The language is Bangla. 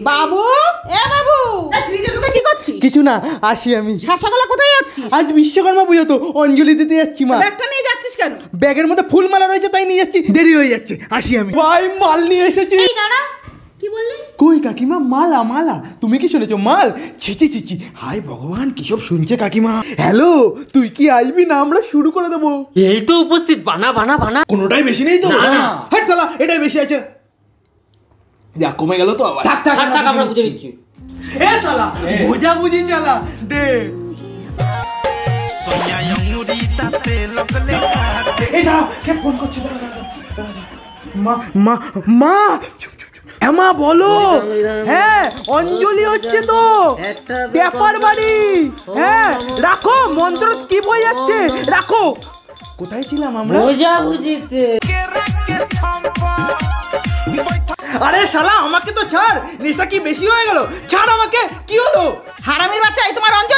বাবু, এ বাবু, ফ্রিজে ঢুকে কি করছিস? কিছু না, আসি আমি। সকালে কোথায় যাচ্ছিস? আজ বিশ্বকর্মা পুজো তো, অঞ্জলি দিতে যাচ্ছি মা। ব্যাগটা নিয়ে যাচ্ছিস কেন? ব্যাগের মধ্যে ফুল মালা রয়েছে তাই নিয়ে যাচ্ছি, দেরি হয়ে যাচ্ছে, আসি আমি। ভাই মাল নিয়ে এসেছি। এই দাঁড়া, কি বললি? কই কাকিমা, মালা মালা, তুমি কি শুনেছো? মাল? ছিচি ছিচি, হায় ভগবান কি সব শুনছে কাকিমা। হ্যালো, তুই কি আইবি না আমরা শুরু করে দেবো? এই তো উপস্থিত, বানা বানা বানা। কোনোটাই বেশি নেই তো? না, না। হাট শালা, এটাই বেশি আছে। যা কমে গেল তো আবার। থাক থাক থাক থাক, আমরা বুঝে নিচ্ছি। এ শালা বুঝা বুঝি চালা দে। এই দাঁড়াও, কে ফোন করছে? মা মা মা, হ্যাঁ মা বলো। হ্যাঁ অঞ্জলি হচ্ছে তো, ব্যাপার বাড়ি। হ্যাঁ রাখো, মন্ত্র স্কিপ হয়ে যাচ্ছে, রাখো। কোথায় ছিলাম আমরা? বুঝা বুঝিতে। আরে শালা আমাকে তো ছাড়, নেশা কি বেশি হয়ে গেল? ছাড় আমাকে, কি হলো? হারামির বাচ্চা, এই তোমার অঞ্জলি।